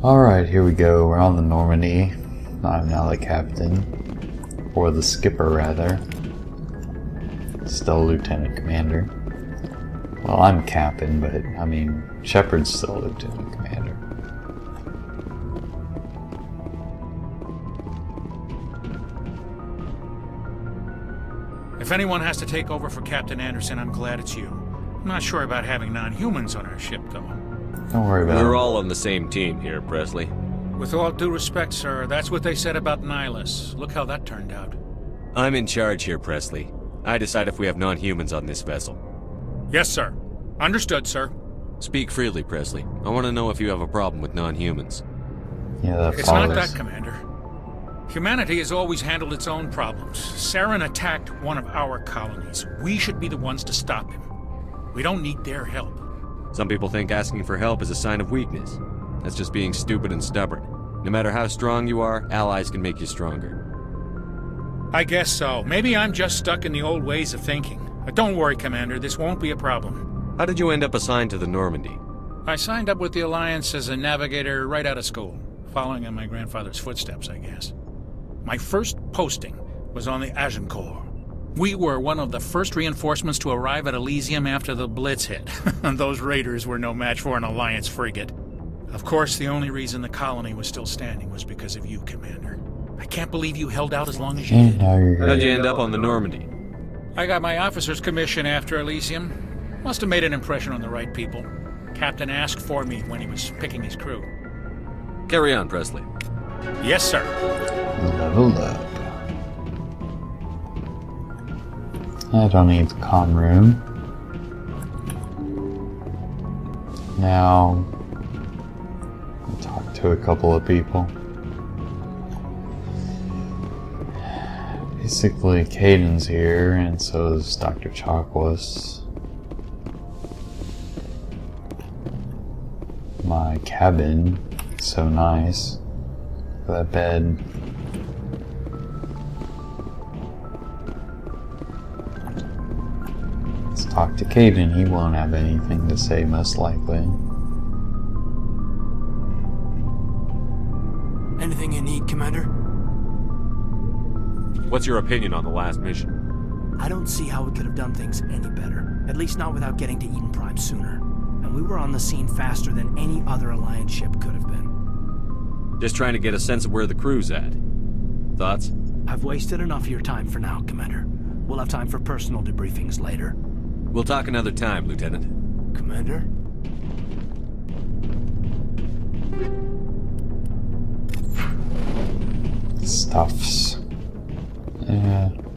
Alright, here we go. We're on the Normandy. I'm now the captain. Or the skipper, rather. Still lieutenant commander. Well, I'm captain, but, I mean, Shepard's still lieutenant commander. If anyone has to take over for Captain Anderson, I'm glad it's you. I'm not sure about having non-humans on our ship, though. Don't worry about it. We're all on the same team here, Presley. With all due respect, sir, that's what they said about Nihilus. Look how that turned out. I'm in charge here, Presley. I decide if we have non-humans on this vessel. Yes, sir. Understood, sir. Speak freely, Presley. I want to know if you have a problem with non-humans. Yeah, that It's follows. not that, Commander. Humanity has always handled its own problems. Saren attacked one of our colonies. We should be the ones to stop him. We don't need their help. Some people think asking for help is a sign of weakness. That's just being stupid and stubborn. No matter how strong you are, allies can make you stronger. I guess so. Maybe I'm just stuck in the old ways of thinking. But don't worry, Commander. This won't be a problem. How did you end up assigned to the Normandy? I signed up with the Alliance as a navigator right out of school, following in my grandfather's footsteps, I guess. My first posting was on the Agincourt. We were one of the first reinforcements to arrive at Elysium after the Blitz hit. Those raiders were no match for an Alliance frigate. Of course, the only reason the colony was still standing was because of you, Commander. I can't believe you held out as long as you did. How'd you end up on the Normandy? I got my officer's commission after Elysium. Must have made an impression on the right people. Captain asked for me when he was picking his crew. Carry on, Presley. Yes, sir. Level up. I don't need the comm room. Now, I'll talk to a couple of people. Basically, Caden's here, and so is Dr. Chakwas. My cabin, so nice. That bed. Let's talk to Caden. He won't have anything to say, most likely. Anything you need, Commander? What's your opinion on the last mission? I don't see how we could have done things any better. At least not without getting to Eden Prime sooner. And we were on the scene faster than any other Alliance ship could have been. Just trying to get a sense of where the crew's at. Thoughts? I've wasted enough of your time for now, Commander. We'll have time for personal debriefings later. We'll talk another time, Lieutenant. Commander? Stuffs.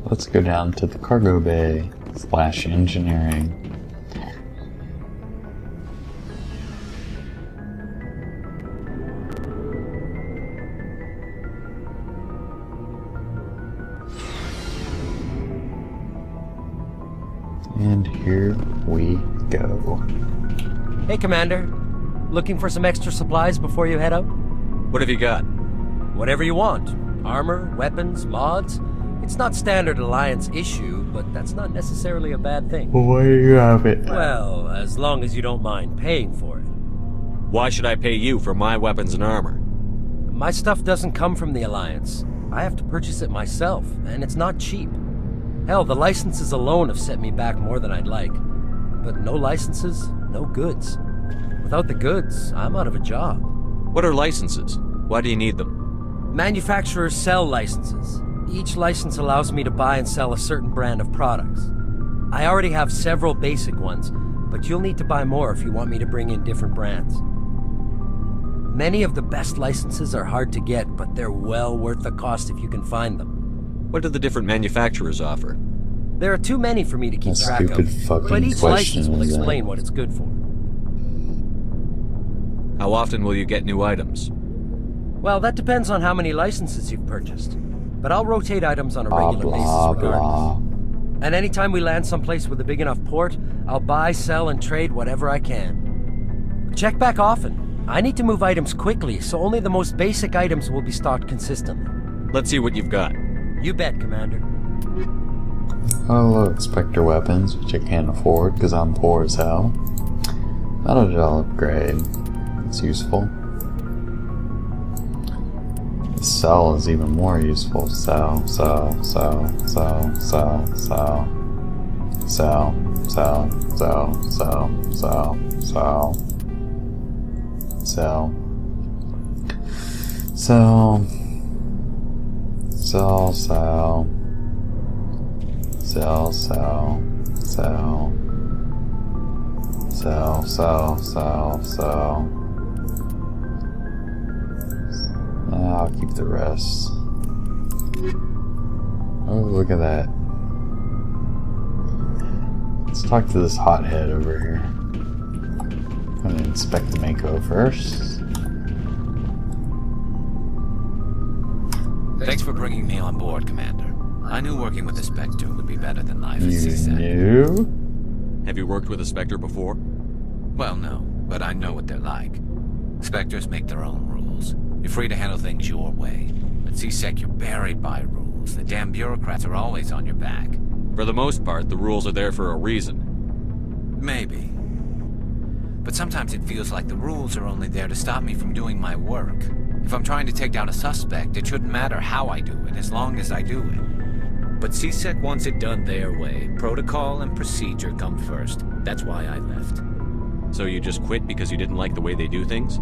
Let's go down to the cargo bay / engineering. And here we go. Hey, Commander. Looking for some extra supplies before you head out? What have you got? Whatever you want. Armor, weapons, mods. It's not standard Alliance issue, but that's not necessarily a bad thing. Why do you have it? Well, as long as you don't mind paying for it. Why should I pay you for my weapons and armor? My stuff doesn't come from the Alliance. I have to purchase it myself, and it's not cheap. Hell, the licenses alone have set me back more than I'd like. But no licenses, no goods. Without the goods, I'm out of a job. What are licenses? Why do you need them? Manufacturers sell licenses. Each license allows me to buy and sell a certain brand of products. I already have several basic ones, but you'll need to buy more if you want me to bring in different brands. Many of the best licenses are hard to get, but they're well worth the cost if you can find them. What do the different manufacturers offer? There are too many for me to keep track Stupid of, fucking but each question license will is that? explain what it's good for. How often will you get new items? Well, that depends on how many licenses you've purchased. But I'll rotate items on a Blah, regular basis blah, regardless. blah. And anytime we land someplace with a big enough port, I'll buy, sell, and trade whatever I can. Check back often. I need to move items quickly, so only the most basic items will be stocked consistently. Let's see what you've got. You bet, Commander. Oh look, Spectre weapons, which I can't afford because I'm poor as hell. Metal gel upgrade. It's useful. Cell is even more useful. Cell. I'll keep the rest. Oh, look at that. Let's talk to this hothead over here. I'm gonna inspect the Mako first. Thanks for bringing me on board, Commander. I knew working with the Spectre would be better than life at You C-Sec. knew? Have you worked with a Spectre before? Well, no, but I know what they're like. Spectres make their own rules. You're free to handle things your way. At C-Sec, you're buried by rules. The damn bureaucrats are always on your back. For the most part, the rules are there for a reason. Maybe. But sometimes it feels like the rules are only there to stop me from doing my work. If I'm trying to take down a suspect, it shouldn't matter how I do it, as long as I do it. But C-Sec wants it done their way. Protocol and procedure come first. That's why I left. So you just quit because you didn't like the way they do things?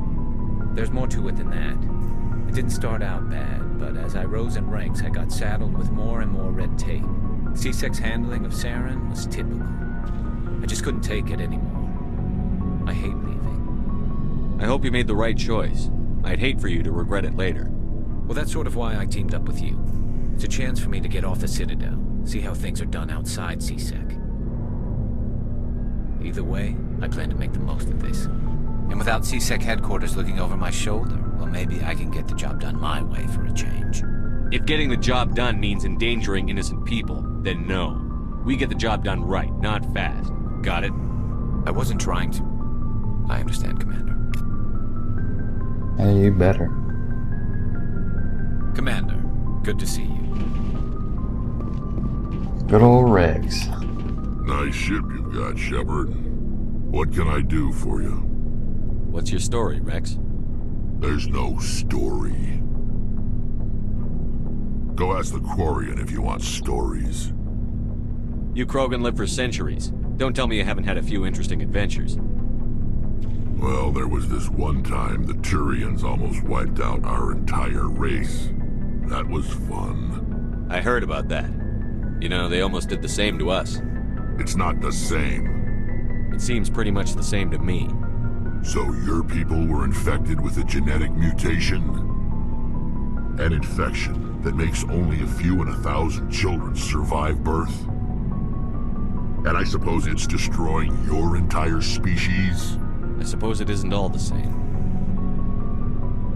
There's more to it than that. It didn't start out bad, but as I rose in ranks, I got saddled with more and more red tape. C-Sec's handling of Saren was typical. I just couldn't take it anymore. I hate leaving. I hope you made the right choice. I'd hate for you to regret it later. Well, that's sort of why I teamed up with you. It's a chance for me to get off the Citadel, see how things are done outside C-Sec. Either way, I plan to make the most of this. And without C-Sec headquarters looking over my shoulder, well, maybe I can get the job done my way for a change. If getting the job done means endangering innocent people, then no. We get the job done right, not fast. Got it? I wasn't trying to. I understand, Commander. Hey, you better. Commander, good to see you. Good old Rex. Nice ship you've got, Shepard. What can I do for you? What's your story, Rex? There's no story. Go ask the Quarian if you want stories. You Krogan live for centuries. Don't tell me you haven't had a few interesting adventures. Well, there was this one time the Turians almost wiped out our entire race. That was fun. I heard about that. You know, they almost did the same to us. It's not the same. It seems pretty much the same to me. So your people were infected with a genetic mutation? An infection that makes only a few in 1,000 children survive birth? And I suppose it's destroying your entire species? I suppose it isn't all the same.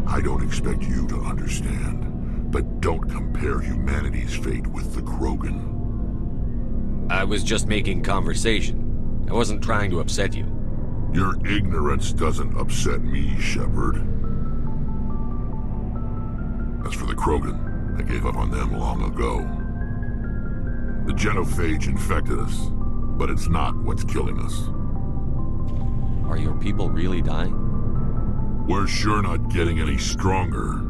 I don't expect you to understand, but don't compare humanity's fate with the Krogan. I was just making conversation. I wasn't trying to upset you. Your ignorance doesn't upset me, Shepard. As for the Krogan, I gave up on them long ago. The genophage infected us, but it's not what's killing us. Are your people really dying? We're sure not getting any stronger.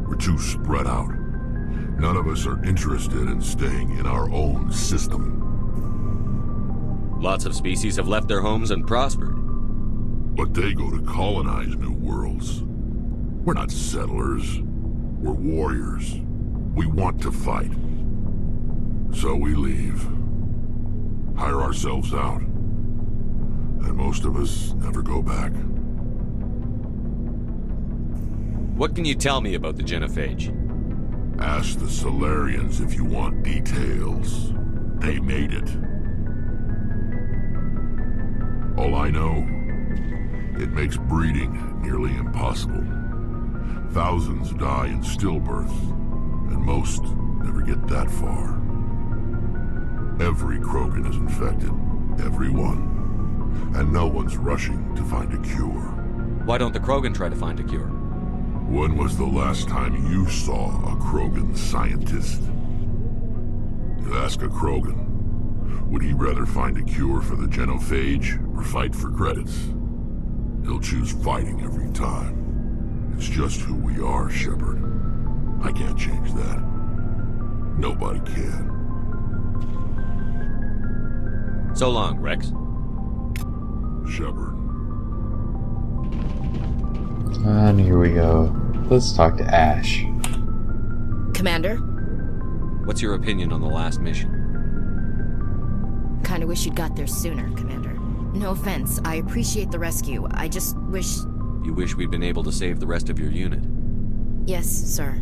We're too spread out. None of us are interested in staying in our own system. Lots of species have left their homes and prospered. But they go to colonize new worlds. We're not settlers. We're warriors. We want to fight. So we leave. Hire ourselves out. And most of us never go back. What can you tell me about the genophage? Ask the Solarians if you want details. They made it. All I know, it makes breeding nearly impossible. Thousands die in stillbirth, and most never get that far. Every Krogan is infected. Every one. And no one's rushing to find a cure. Why don't the Krogan try to find a cure? When was the last time you saw a Krogan scientist? You ask a Krogan, would he rather find a cure for the genophage or fight for credits? He'll choose fighting every time. It's just who we are, Shepard. I can't change that. Nobody can. So long, Rex. Shepard. And here we go. Let's talk to Ash. Commander? What's your opinion on the last mission? Kinda wish you'd got there sooner, Commander. No offense, I appreciate the rescue. I just wish... You wish we'd been able to save the rest of your unit? Yes, sir.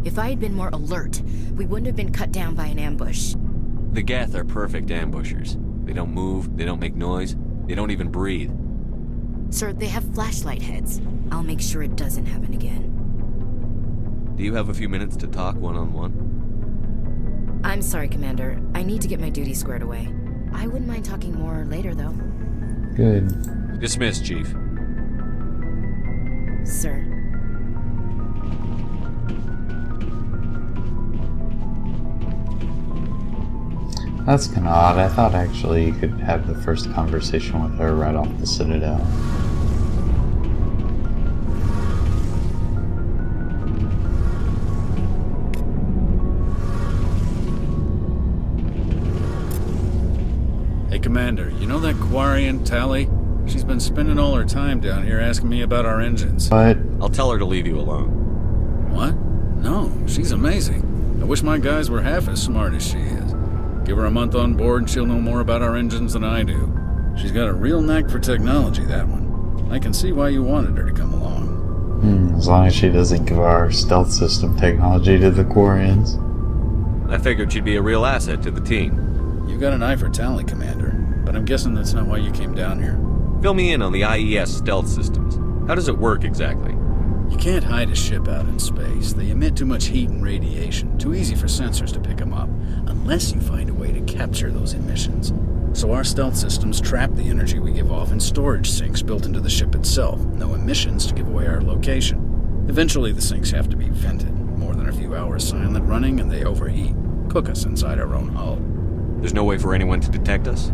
If I had been more alert, we wouldn't have been cut down by an ambush. The Geth are perfect ambushers. They don't move, they don't make noise, they don't even breathe. Sir, they have flashlight heads. I'll make sure it doesn't happen again. Do you have a few minutes to talk one-on-one? I'm sorry, Commander. I need to get my duties squared away. I wouldn't mind talking more later, though. Good. Dismissed, Chief. Sir. That's kind of odd. I thought actually you could have the first conversation with her right off the Citadel. Hey, Commander, you know that Quarian, Tali? She's been spending all her time down here asking me about our engines. But I'll tell her to leave you alone. What? No, she's amazing. I wish my guys were half as smart as she is. Give her a month on board and she'll know more about our engines than I do. She's got a real knack for technology, that one. I can see why you wanted her to come along. as long as she doesn't give our stealth system technology to the Quarians. I figured she'd be a real asset to the team. You got an eye for Tali, Commander, but I'm guessing that's not why you came down here. Fill me in on the IES stealth systems. How does it work exactly? You can't hide a ship out in space. They emit too much heat and radiation. Too easy for sensors to pick them up, unless you find a way to capture those emissions. So our stealth systems trap the energy we give off in storage sinks built into the ship itself. No emissions to give away our location. Eventually the sinks have to be vented. More than a few hours silent running and they overheat. Cook us inside our own hull. There's no way for anyone to detect us?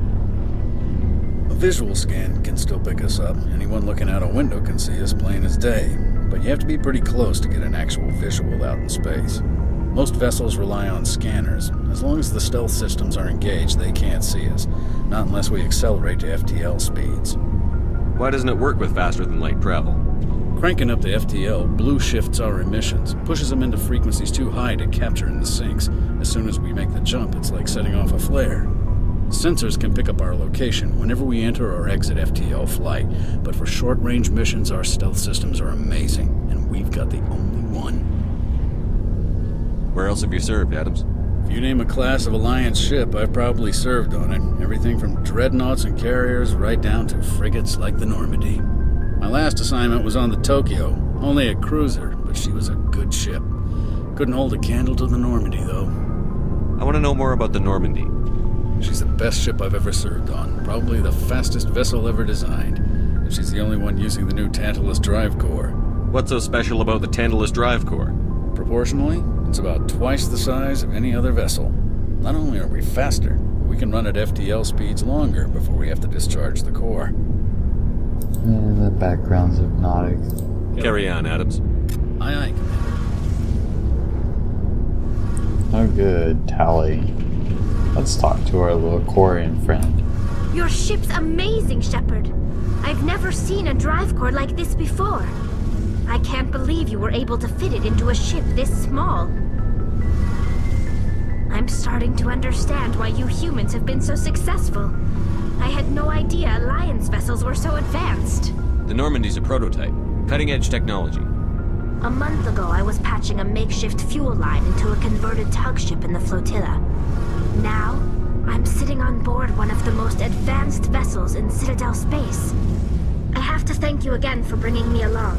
A visual scan can still pick us up. Anyone looking out a window can see us plain as day. But you have to be pretty close to get an actual visual out in space. Most vessels rely on scanners. As long as the stealth systems are engaged, they can't see us. Not unless we accelerate to FTL speeds. Why doesn't it work with faster-than-light travel? Cranking up the FTL blue shifts our emissions, pushes them into frequencies too high to capture in the sinks. As soon as we make the jump, it's like setting off a flare. Sensors can pick up our location whenever we enter or exit FTL flight, but for short-range missions, our stealth systems are amazing, and we've got the only one. Where else have you served, Adams? If you name a class of Alliance ship, I've probably served on it. Everything from dreadnoughts and carriers right down to frigates like the Normandy. My last assignment was on the Tokyo, only a cruiser, but she was a good ship. Couldn't hold a candle to the Normandy, though. I want to know more about the Normandy. She's the best ship I've ever served on, probably the fastest vessel ever designed. And she's the only one using the new Tantalus drive core. What's so special about the Tantalus drive core? Proportionally, it's about twice the size of any other vessel. Not only are we faster, we can run at FTL speeds longer before we have to discharge the core. The background's hypnotic. Carry on, Adams. Aye, aye, Commander. Oh good, Tali. Let's talk to our little Quarian friend. Your ship's amazing, Shepard. I've never seen a drive core like this before. I can't believe you were able to fit it into a ship this small. I'm starting to understand why you humans have been so successful. I had no idea Alliance vessels were so advanced. The Normandy's a prototype. Cutting-edge technology. A month ago, I was patching a makeshift fuel line into a converted tug ship in the flotilla. Now, I'm sitting on board one of the most advanced vessels in Citadel space. I have to thank you again for bringing me along.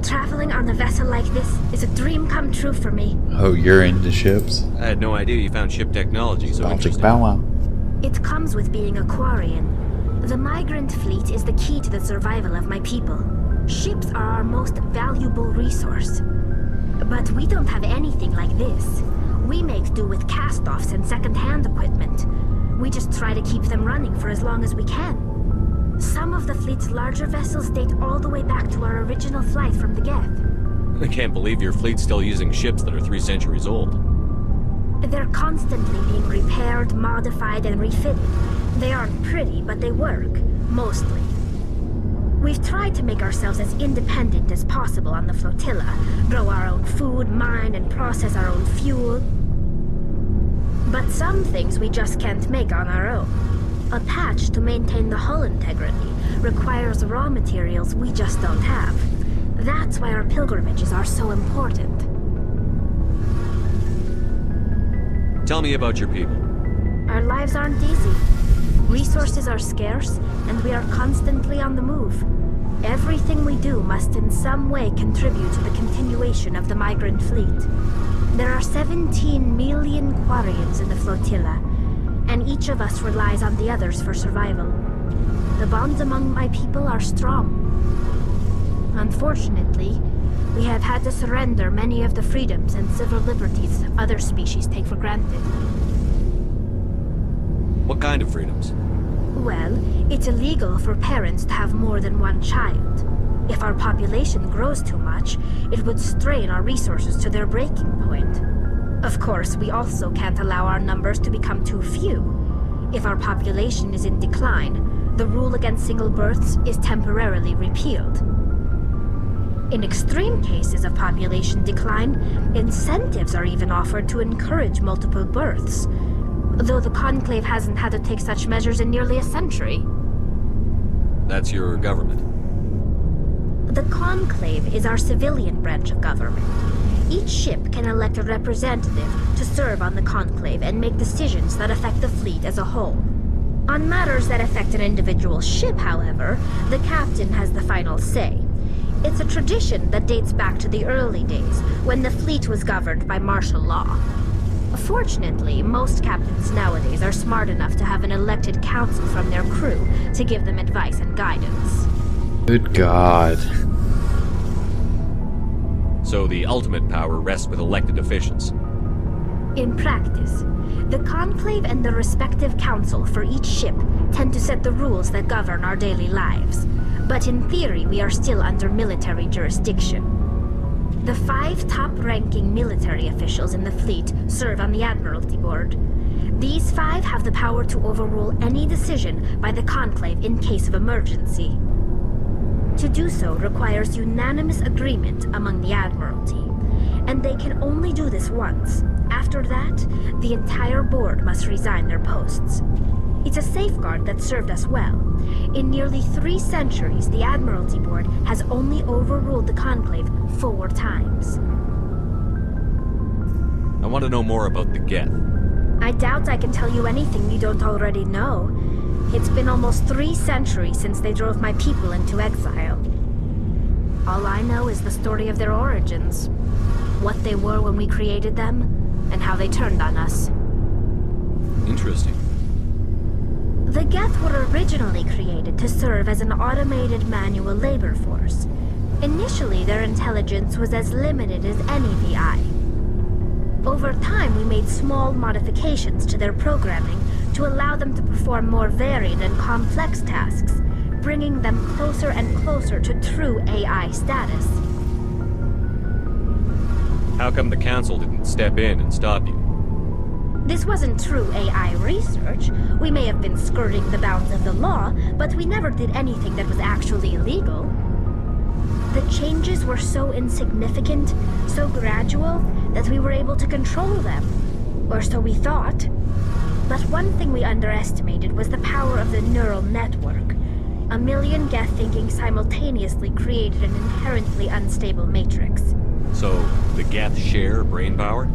Traveling on a vessel like this is a dream come true for me. Oh, you're into ships? I had no idea you found ship technology so interesting. Bow wow. It comes with being a Quarian. The migrant fleet is the key to the survival of my people. Ships are our most valuable resource. But we don't have anything like this. We make do with cast-offs and second-hand equipment. We just try to keep them running for as long as we can. Some of the fleet's larger vessels date all the way back to our original flight from the Geth. I can't believe your fleet's still using ships that are 3 centuries old. They're constantly being repaired, modified, and refitted. They aren't pretty, but they work. Mostly. We've tried to make ourselves as independent as possible on the flotilla. Grow our own food, mine, and process our own fuel. But some things we just can't make on our own. A patch to maintain the hull integrity requires raw materials we just don't have. That's why our pilgrimages are so important. Tell me about your people. Our lives aren't easy. Resources are scarce, and we are constantly on the move. Everything we do must in some way contribute to the continuation of the migrant fleet. There are 17 million Quarians in the flotilla, and each of us relies on the others for survival. The bonds among my people are strong. Unfortunately, we have had to surrender many of the freedoms and civil liberties other species take for granted. What kind of freedoms? Well, it's illegal for parents to have more than one child. If our population grows too much, it would strain our resources to their breaking point. Of course, we also can't allow our numbers to become too few. If our population is in decline, the rule against single births is temporarily repealed. In extreme cases of population decline, incentives are even offered to encourage multiple births, though the Conclave hasn't had to take such measures in nearly a century. That's your government? The Conclave is our civilian branch of government. Each ship can elect a representative to serve on the Conclave and make decisions that affect the fleet as a whole. On matters that affect an individual ship, however, the captain has the final say. It's a tradition that dates back to the early days, when the fleet was governed by martial law. Fortunately, most captains nowadays are smart enough to have an elected council from their crew to give them advice and guidance. Good God. So the ultimate power rests with elected officials. In practice, the Conclave and the respective council for each ship tend to set the rules that govern our daily lives. But in theory, we are still under military jurisdiction. The 5 top-ranking military officials in the fleet serve on the Admiralty Board. These 5 have the power to overrule any decision by the Conclave in case of emergency. To do so requires unanimous agreement among the Admiralty, and they can only do this once. After that, the entire board must resign their posts. It's a safeguard that served us well. In nearly 3 centuries, the Admiralty Board has only overruled the Conclave 4 times. I want to know more about the Geth. I doubt I can tell you anything you don't already know. It's been almost 3 centuries since they drove my people into exile. All I know is the story of their origins, what they were when we created them, and how they turned on us. Interesting. The Geth were originally created to serve as an automated manual labor force. Initially, their intelligence was as limited as any VI. Over time, we made small modifications to their programming to allow them to perform more varied and complex tasks, bringing them closer and closer to true AI status. How come the Council didn't step in and stop you? This wasn't true AI research. We may have been skirting the bounds of the law, but we never did anything that was actually illegal. The changes were so insignificant, so gradual, that we were able to control them. Or so we thought. But one thing we underestimated was the power of the neural network. A million Geth thinking simultaneously created an inherently unstable matrix. So, the Geth share brain power?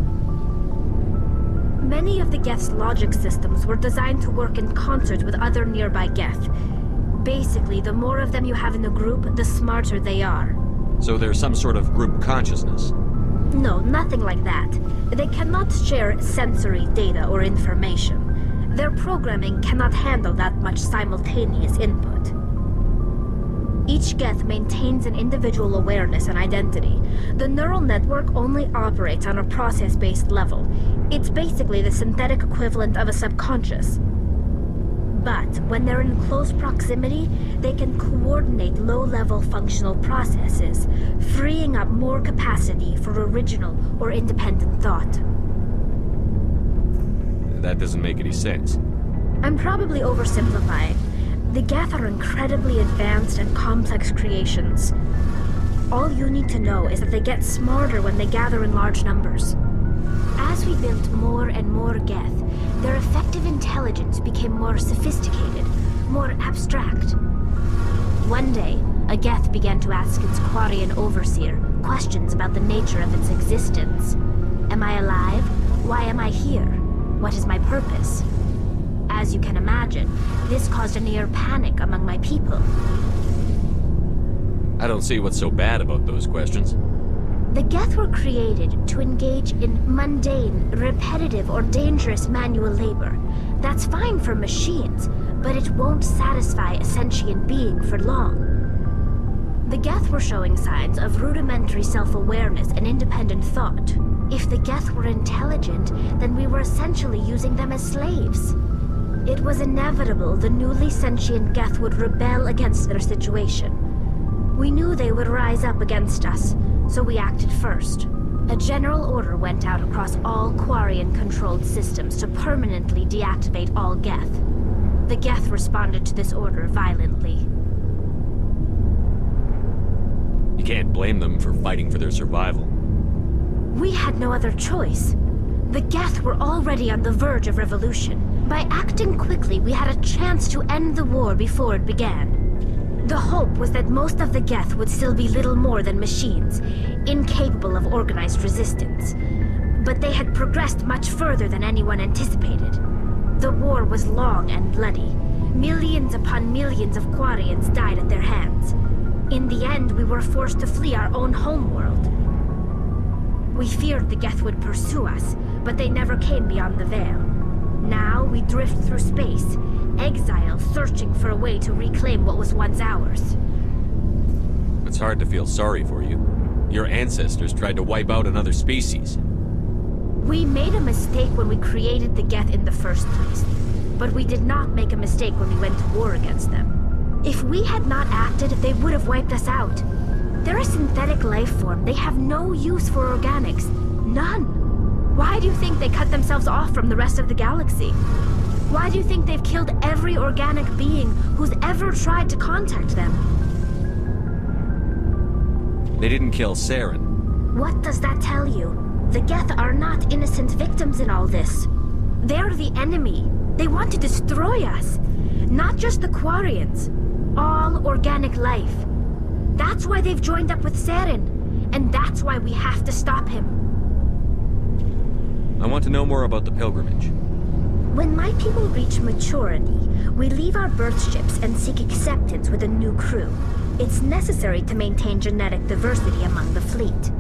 Many of the Geth's logic systems were designed to work in concert with other nearby Geth. Basically, the more of them you have in the group, the smarter they are. So there's some sort of group consciousness? No, nothing like that. They cannot share sensory data or information. Their programming cannot handle that much simultaneous input. Each Geth maintains an individual awareness and identity. The neural network only operates on a process-based level. It's basically the synthetic equivalent of a subconscious. But when they're in close proximity, they can coordinate low-level functional processes, freeing up more capacity for original or independent thought. That doesn't make any sense. I'm probably oversimplifying. The Geth are incredibly advanced and complex creations. All you need to know is that they get smarter when they gather in large numbers. As we built more and more Geth, their effective intelligence became more sophisticated, more abstract. One day, a Geth began to ask its Quarian overseer questions about the nature of its existence. Am I alive? Why am I here? What is my purpose? As you can imagine, this caused a near panic among my people. I don't see what's so bad about those questions. The Geth were created to engage in mundane, repetitive, or dangerous manual labor. That's fine for machines, but it won't satisfy a sentient being for long. The Geth were showing signs of rudimentary self-awareness and independent thought. If the Geth were intelligent, then we were essentially using them as slaves. It was inevitable the newly sentient Geth would rebel against their situation. We knew they would rise up against us, so we acted first. A general order went out across all Quarian-controlled systems to permanently deactivate all Geth. The Geth responded to this order violently. You can't blame them for fighting for their survival. We had no other choice. The Geth were already on the verge of revolution. By acting quickly, we had a chance to end the war before it began. The hope was that most of the Geth would still be little more than machines, incapable of organized resistance. But they had progressed much further than anyone anticipated. The war was long and bloody. Millions upon millions of Quarians died at their hands. In the end, we were forced to flee our own homeworld. We feared the Geth would pursue us, but they never came beyond the Veil. Now we drift through space, exile searching for a way to reclaim what was once ours. It's hard to feel sorry for you. Your ancestors tried to wipe out another species. We made a mistake when we created the Geth in the first place, but we did not make a mistake when we went to war against them. If we had not acted, they would have wiped us out. They're a synthetic life form. They have no use for organics. None. Why do you think they cut themselves off from the rest of the galaxy? Why do you think they've killed every organic being who's ever tried to contact them? They didn't kill Saren. What does that tell you? The Geth are not innocent victims in all this. They're the enemy. They want to destroy us. Not just the Quarians. All organic life. That's why they've joined up with Saren. And that's why we have to stop him. I want to know more about the pilgrimage. When my people reach maturity, we leave our birth ships and seek acceptance with a new crew. It's necessary to maintain genetic diversity among the fleet.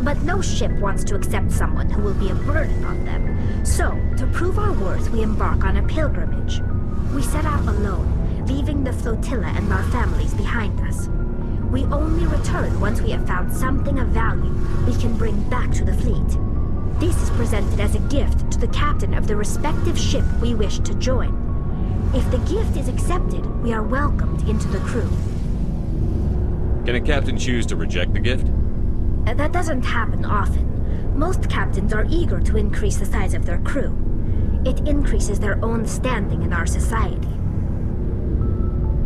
But no ship wants to accept someone who will be a burden on them. So, to prove our worth, we embark on a pilgrimage. We set out alone, leaving the flotilla and our families behind us. We only return once we have found something of value we can bring back to the fleet. This is presented as a gift to the captain of the respective ship we wish to join. If the gift is accepted, we are welcomed into the crew. Can a captain choose to reject the gift? That doesn't happen often. Most captains are eager to increase the size of their crew. It increases their own standing in our society.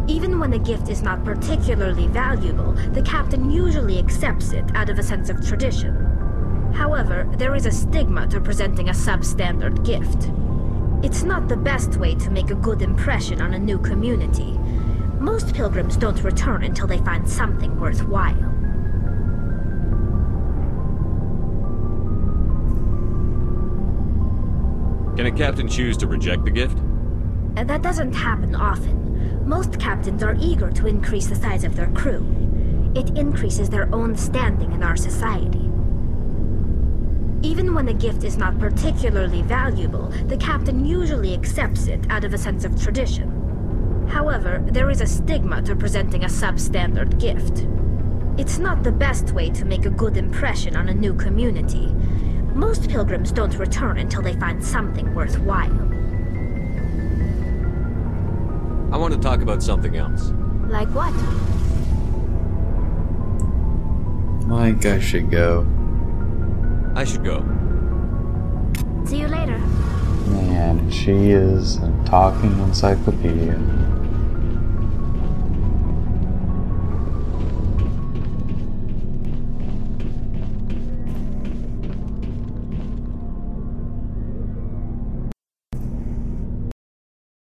Even when the gift is not particularly valuable, the captain usually accepts it out of a sense of tradition. However, there is a stigma to presenting a substandard gift. It's not the best way to make a good impression on a new community. Most pilgrims don't return until they find something worthwhile. Can a captain choose to reject the gift? That doesn't happen often. Most captains are eager to increase the size of their crew. It increases their own standing in our society. Even when the gift is not particularly valuable, the captain usually accepts it out of a sense of tradition. However, there is a stigma to presenting a substandard gift. It's not the best way to make a good impression on a new community. Most pilgrims don't return until they find something worthwhile. I want to talk about something else. Like what? Mike, I should go. I should go. See you later. Man, she is a talking encyclopedia.